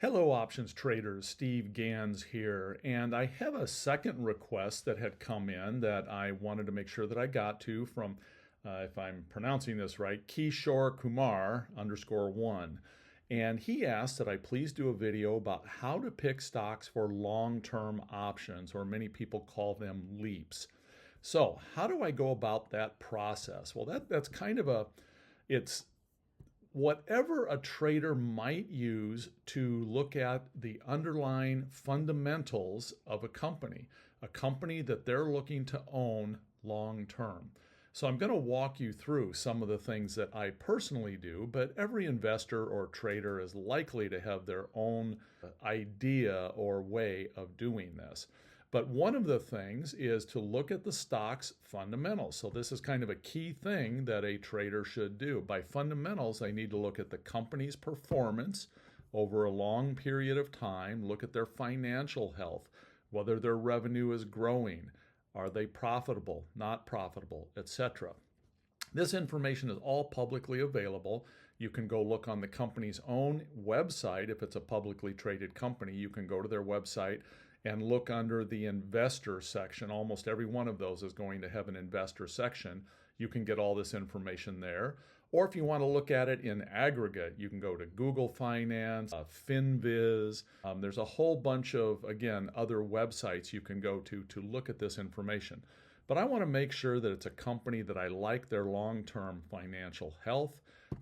Hello, options traders. Steve Ganz here, and I have a second request that had come in that I wanted to make sure that I got to from, if I'm pronouncing this right, Kishore Kumar _1. And he asked that I please do a video about how to pick stocks for long-term options, or many people call them LEAPS. So how do I go about that process? Well, that's kind of it's whatever a trader might use to look at the underlying fundamentals of a company that they're looking to own long term. So I'm going to walk you through some of the things that I personally do, but every investor or trader is likely to have their own idea or way of doing this. But one of the things is to look at the stock's fundamentals. So this is kind of a key thing that a trader should do. By fundamentals, I need to look at the company's performance over a long period of time, look at their financial health, whether their revenue is growing, are they profitable, not profitable, etc. This information is all publicly available. You can go look on the company's own website. If it's a publicly traded company, you can go to their website and look under the investor section. Almost every one of those is going to have an investor section. You can get all this information there. Or if you want to look at it in aggregate, you can go to Google Finance, FinViz. There's a whole bunch of, again, other websites you can go to look at this information. But I want to make sure that it's a company that I like their long-term financial health.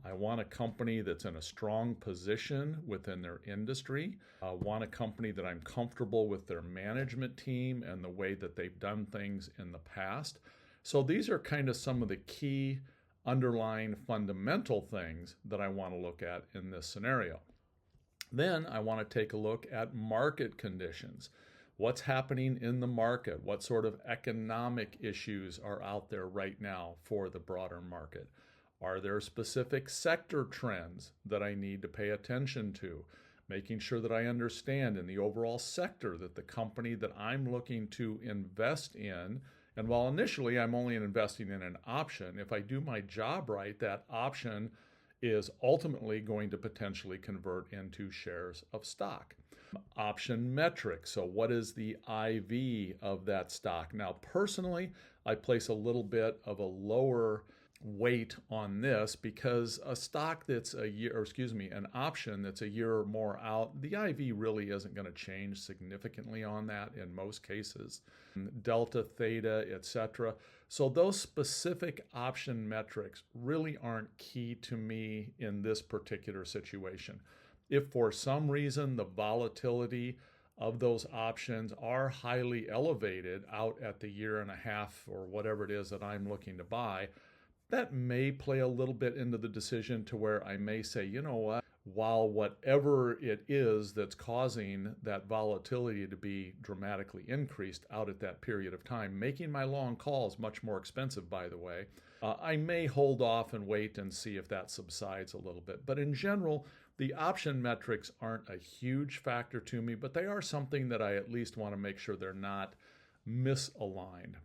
I want a company that's in a strong position within their industry. I want a company that I'm comfortable with their management team and the way that they've done things in the past. So these are kind of some of the key underlying fundamental things that I want to look at in this scenario. Then I want to take a look at market conditions. What's happening in the market? What sort of economic issues are out there right now for the broader market? Are there specific sector trends that I need to pay attention to? Making sure that I understand in the overall sector that the company that I'm looking to invest in, and while initially I'm only investing in an option, if I do my job right, that option is ultimately going to potentially convert into shares of stock. Option metrics. So what is the IV of that stock? Now, personally, I place a little bit of a lower weight on this because a stock that's a year, or excuse me, an option that's a year or more out, the IV really isn't going to change significantly on that in most cases. Delta, theta, etc. So those specific option metrics really aren't key to me in this particular situation. If for some reason the volatility of those options are highly elevated out at the year and a half or whatever it is that I'm looking to buy, that may play a little bit into the decision to where I may say, you know what, while whatever it is that's causing that volatility to be dramatically increased out at that period of time, making my long calls much more expensive, by the way, I may hold off and wait and see if that subsides a little bit. But in general, the option metrics aren't a huge factor to me, but they are something that I at least want to make sure they're not misaligned.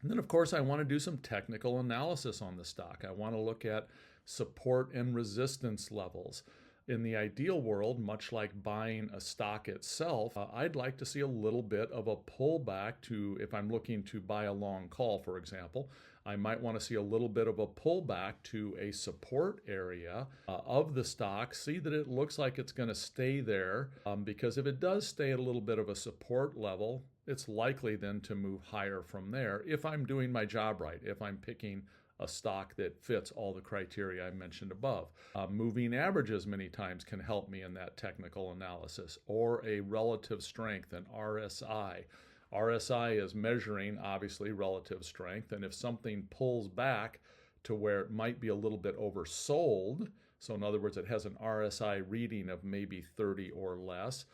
And then, of course, I want to do some technical analysis on the stock. I want to look at support and resistance levels. In the ideal world, much like buying a stock itself, I'd like to see a little bit of a pullback to, if I'm looking to buy a long call, for example, I might want to see a little bit of a pullback to a support area of the stock, see that it looks like it's going to stay there, because if it does stay at a little bit of a support level, it's likely then to move higher from there if I'm doing my job right, if I'm picking a stock that fits all the criteria I mentioned above. Moving averages many times can help me in that technical analysis, or a relative strength, an RSI. RSI is measuring, obviously, relative strength, and if something pulls back to where it might be a little bit oversold, so in other words, it has an RSI reading of maybe 30 or less,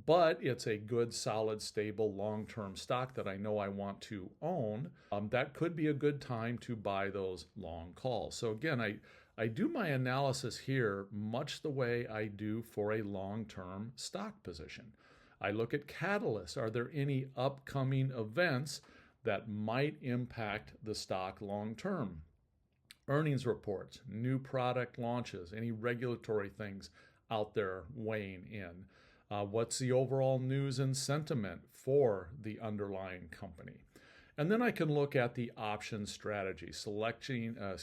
but it's a good, solid, stable, long-term stock that I know I want to own, that could be a good time to buy those long calls. So again, I do my analysis here much the way I do for a long-term stock position. I look at catalysts. Are there any upcoming events that might impact the stock long-term? Earnings reports, new product launches, any regulatory things out there weighing in. What's the overall news and sentiment for the underlying company? And then I can look at the option strategy, selecting a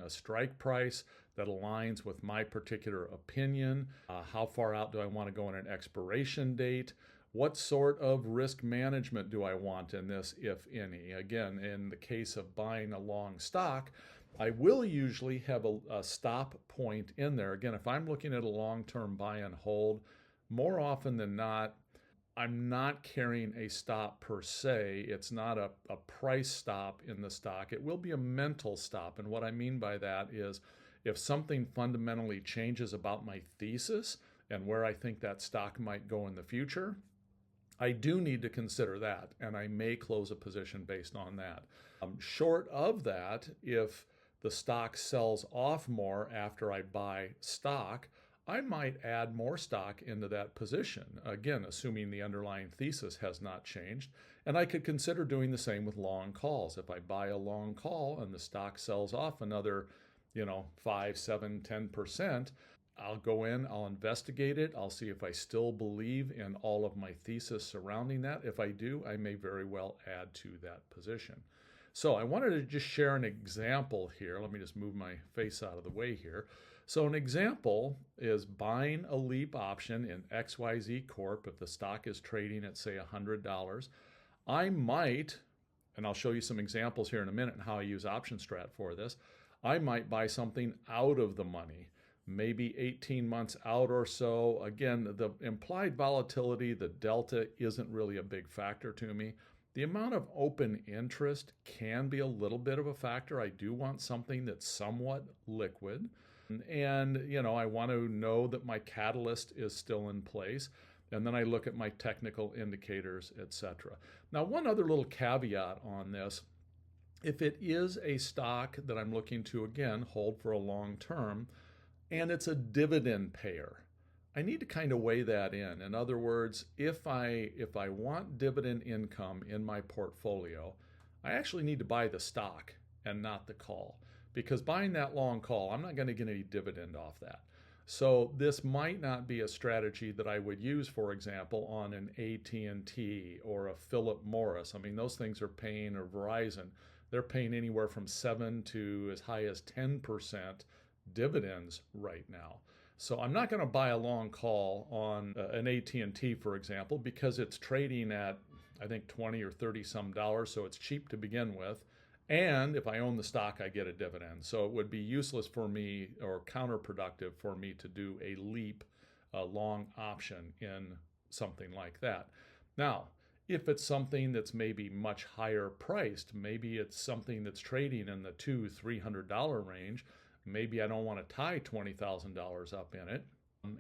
strike price that aligns with my particular opinion. How far out do I want to go on an expiration date? What sort of risk management do I want in this, if any? Again, in the case of buying a long stock, I will usually have a stop point in there. Again, if I'm looking at a long-term buy and hold, more often than not, I'm not carrying a stop per se. It's not a price stop in the stock. It will be a mental stop. And what I mean by that is if something fundamentally changes about my thesis and where I think that stock might go in the future, I do need to consider that, and I may close a position based on that. Short of that, if the stock sells off more after I buy stock, I might add more stock into that position, again, assuming the underlying thesis has not changed. And I could consider doing the same with long calls. If I buy a long call and the stock sells off another, 5, 7, 10%, I'll go in, I'll investigate it, I'll see if I still believe in all of my thesis surrounding that. If I do, I may very well add to that position. So I wanted to just share an example here. Let me just move my face out of the way here. So an example is buying a LEAP option in XYZ Corp. If the stock is trading at, say, $100, I might, and I'll show you some examples here in a minute and how I use OptionStrat for this, I might buy something out of the money, maybe 18 months out or so. Again, the implied volatility, the delta, isn't really a big factor to me. The amount of open interest can be a little bit of a factor. I do want something that's somewhat liquid. And, I want to know that my catalyst is still in place. And then I look at my technical indicators, etc. Now, one other little caveat on this. If it is a stock that I'm looking to, again, hold for a long term, and it's a dividend payer, I need to kind of weigh that in. In other words, if I want dividend income in my portfolio, I actually need to buy the stock and not the call. Because buying that long call, I'm not going to get any dividend off that. So this might not be a strategy that I would use, for example, on an AT&T or a Philip Morris. I mean, those things are paying, or Verizon, they're paying anywhere from 7 to as high as 10% dividends right now. So I'm not going to buy a long call on an AT&T, for example, because it's trading at, I think, 20 or 30 some dollars, so it's cheap to begin with. And if I own the stock, I get a dividend. So it would be useless for me, or counterproductive for me, to do a LEAP, a long option in something like that. Now, if it's something that's maybe much higher priced, maybe it's something that's trading in the $200-300 range, maybe I don't want to tie $20,000 up in it,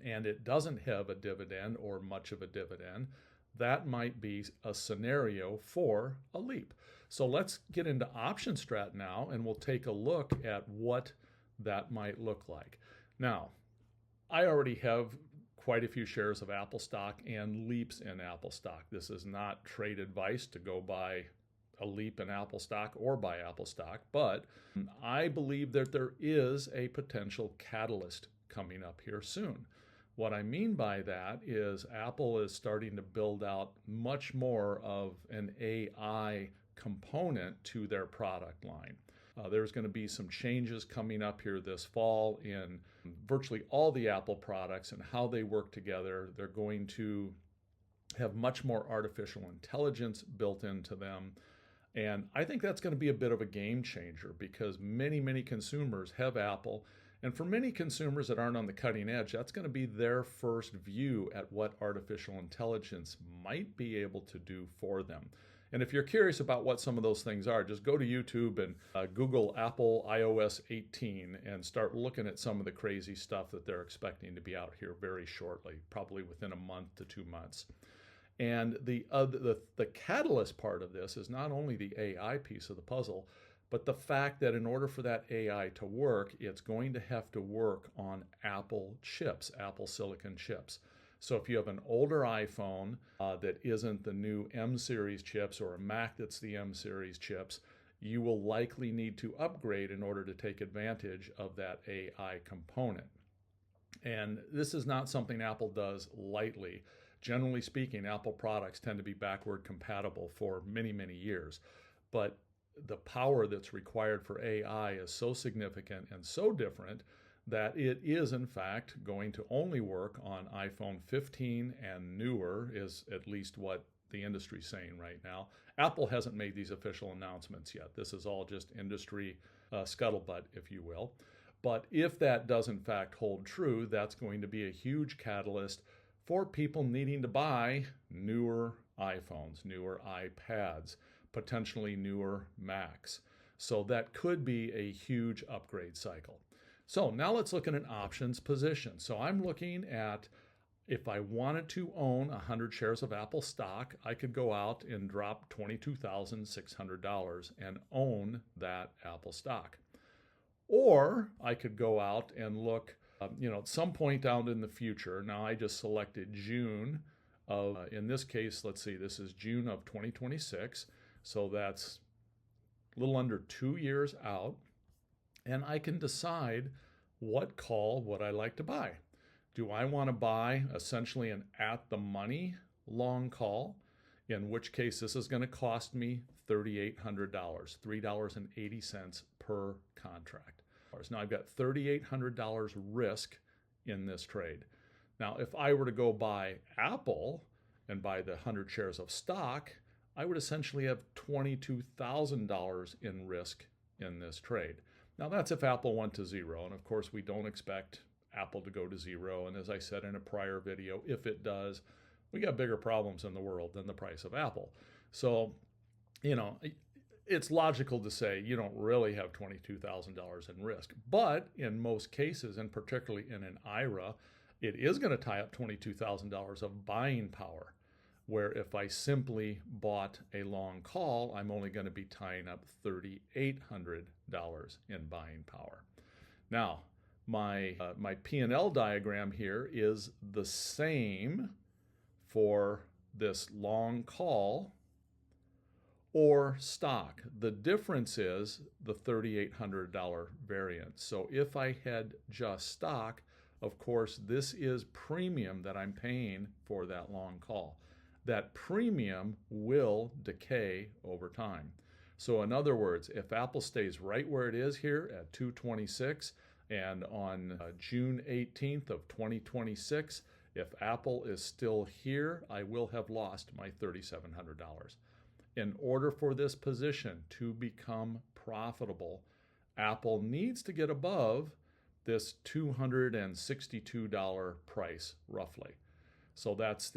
and it doesn't have a dividend or much of a dividend, that might be a scenario for a LEAP. So let's get into OptionStrat now, and we'll take a look at what that might look like. Now, I already have quite a few shares of Apple stock and LEAPs in Apple stock. This is not trade advice to go buy a LEAP in Apple stock or buy Apple stock, but I believe that there is a potential catalyst coming up here soon. What I mean by that is Apple is starting to build out much more of an AI component to their product line. There's going to be some changes coming up here this fall in virtually all the Apple products and how they work together. They're going to have much more artificial intelligence built into them. And I think that's going to be a bit of a game changer, because many, many consumers have Apple. And for many consumers that aren't on the cutting edge, that's going to be their first view at what artificial intelligence might be able to do for them. And if you're curious about what some of those things are, just go to YouTube and Google Apple iOS 18 and start looking at some of the crazy stuff that they're expecting to be out here very shortly, probably within a month to 2 months. And the catalyst part of this is not only the AI piece of the puzzle, but the fact that in order for that AI to work, it's going to have to work on Apple chips, Apple silicon chips. So if you have an older iPhone that isn't the new M series chips, or a Mac that's the M series chips, you will likely need to upgrade in order to take advantage of that AI component. And this is not something Apple does lightly. Generally speaking, Apple products tend to be backward compatible for many, many years. But the power that's required for AI is so significant and so different that it is, in fact, going to only work on iPhone 15 and newer, is at least what the industry's saying right now. Apple hasn't made these official announcements yet. This is all just industry scuttlebutt, if you will. But if that does, in fact, hold true, that's going to be a huge catalyst for people needing to buy newer iPhones, newer iPads, potentially newer Macs. So that could be a huge upgrade cycle. So now let's look at an options position. So I'm looking at, if I wanted to own 100 shares of Apple stock, I could go out and drop $22,600 and own that Apple stock. Or I could go out and look, at some point down in the future. Now I just selected June of, in this case, let's see, this is June of 2026. So that's a little under 2 years out. And I can decide what call would I like to buy. Do I want to buy essentially an at-the-money long call, in which case this is going to cost me $3,800, $3.80 per contract. Now I've got $3,800 risk in this trade. Now if I were to go buy Apple and buy the 100 shares of stock, I would essentially have $22,000 in risk in this trade. Now that's if Apple went to zero, and of course we don't expect Apple to go to zero. And as I said in a prior video, if it does, we got bigger problems in the world than the price of Apple. So, it's logical to say you don't really have $22,000 in risk. But in most cases, and particularly in an IRA, it is going to tie up $22,000 of buying power, where if I simply bought a long call, I'm only going to be tying up $3,800 in buying power. Now, my P&L diagram here is the same for this long call or stock. The difference is the $3,800 variance. So if I had just stock, of course, this is premium that I'm paying for that long call. That premium will decay over time. So in other words, if Apple stays right where it is here at 226, and on June 18th of 2026, if Apple is still here, I will have lost my $3,700. In order for this position to become profitable, Apple needs to get above this $262 price, roughly. So that's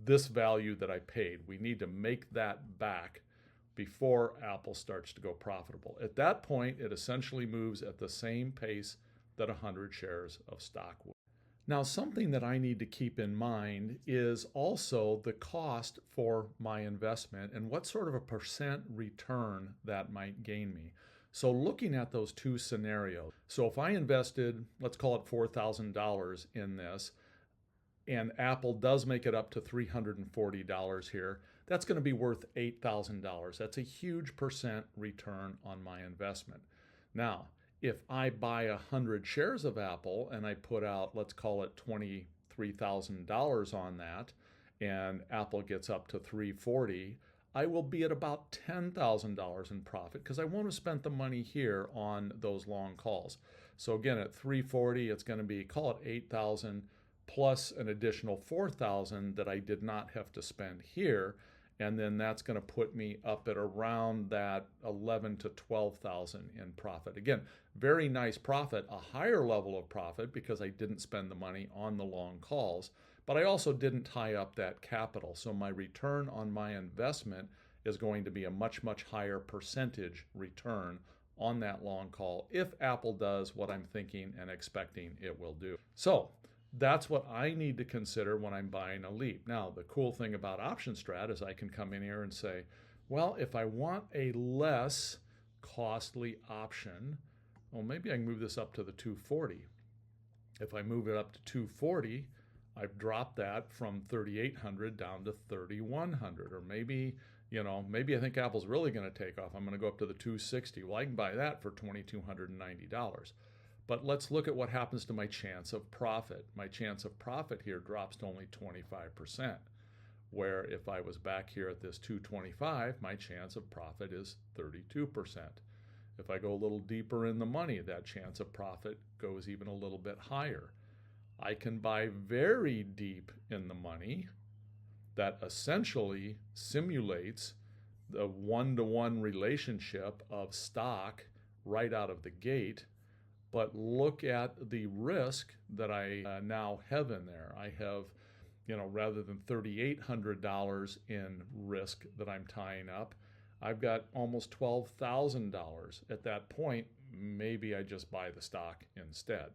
this value that I paid. We need to make that back before Apple starts to go profitable. At that point, it essentially moves at the same pace that 100 shares of stock would. Now, something that I need to keep in mind is also the cost for my investment and what sort of a percent return that might gain me. So looking at those two scenarios, so if I invested, let's call it $4,000 in this, and Apple does make it up to $340 here, that's going to be worth $8,000. That's a huge percent return on my investment. Now, if I buy 100 shares of Apple and I put out, let's call it $23,000 on that, and Apple gets up to $340, I will be at about $10,000 in profit because I won't have spent the money here on those long calls. So again, at $340, it's going to be, call it $8,000 plus an additional $4,000 that I did not have to spend here. And then that's going to put me up at around that $11,000 to $12,000 in profit. Again, very nice profit, a higher level of profit because I didn't spend the money on the long calls, but I also didn't tie up that capital. So my return on my investment is going to be a much, much higher percentage return on that long call if Apple does what I'm thinking and expecting it will do. So that's what I need to consider when I'm buying a LEAP. Now, the cool thing about OptionStrat is I can come in here and say, well, if I want a less costly option, well, maybe I can move this up to the 240. If I move it up to 240, I've dropped that from 3,800 down to 3,100. Or maybe I think Apple's really going to take off. I'm going to go up to the 260. Well, I can buy that for $2,290. But let's look at what happens to my chance of profit. My chance of profit here drops to only 25%, where if I was back here at this 225, my chance of profit is 32%. If I go a little deeper in the money, that chance of profit goes even a little bit higher. I can buy very deep in the money. That essentially simulates the one-to-one relationship of stock right out of the gate. But look at the risk that I now have in there. I have, rather than $3,800 in risk that I'm tying up, I've got almost $12,000. At that point, maybe I just buy the stock instead.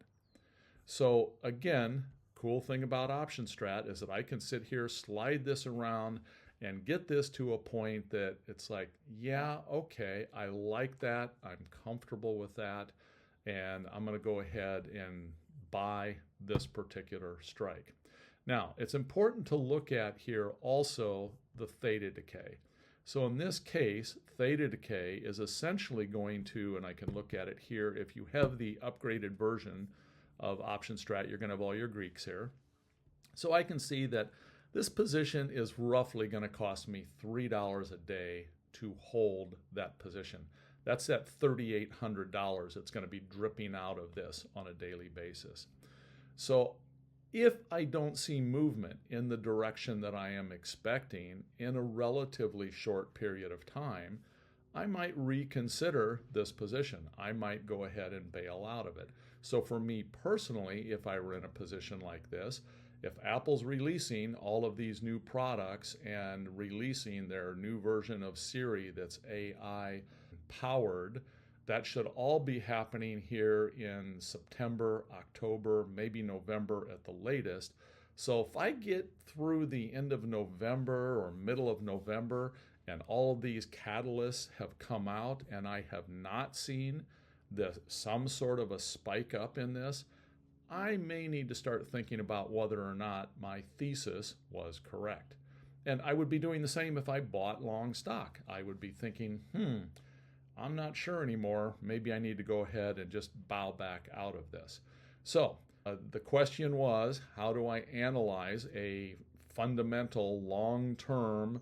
So again, cool thing about OptionStrat is that I can sit here, slide this around, and get this to a point that it's like, yeah, okay, I like that. I'm comfortable with that. And I'm going to go ahead and buy this particular strike. Now, it's important to look at here also the theta decay. So in this case, theta decay is essentially going to, and I can look at it here, if you have the upgraded version of OptionStrat, you're going to have all your Greeks here. So I can see that this position is roughly going to cost me $3 a day to hold that position. That's that $3,800 that's going to be dripping out of this on a daily basis. So if I don't see movement in the direction that I am expecting in a relatively short period of time, I might reconsider this position. I might go ahead and bail out of it. So for me personally, if I were in a position like this, if Apple's releasing all of these new products and releasing their new version of Siri that's AI powered, that should all be happening here in September, October, maybe November at the latest. So if I get through the end of November or middle of November and all of these catalysts have come out and I have not seen some sort of a spike up in this, I may need to start thinking about whether or not my thesis was correct. And I would be doing the same if I bought long stock. I would be thinking, I'm not sure anymore. Maybe I need to go ahead and just bow back out of this. So the question was, how do I analyze a fundamental long-term,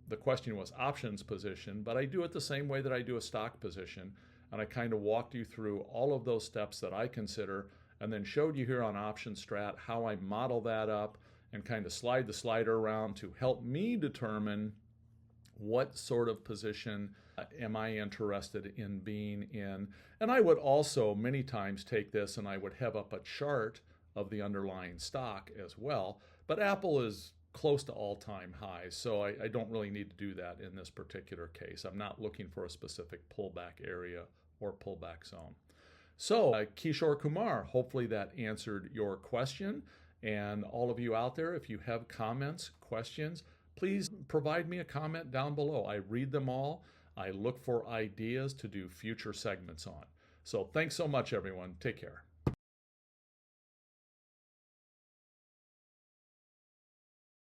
the question was options position, but I do it the same way that I do a stock position. And I kind of walked you through all of those steps that I consider and then showed you here on OptionStrat how I model that up and kind of slide the slider around to help me determine what sort of position am I interested in being in. And I would also many times take this and I would have up a chart of the underlying stock as well. But Apple is close to all-time highs, so I don't really need to do that in this particular case. I'm not looking for a specific pullback area or pullback zone. So Kishore Kumar, hopefully that answered your question. And all of you out there, if you have comments, questions, please provide me a comment down below. I read them all. I look for ideas to do future segments on. So thanks so much, everyone. Take care.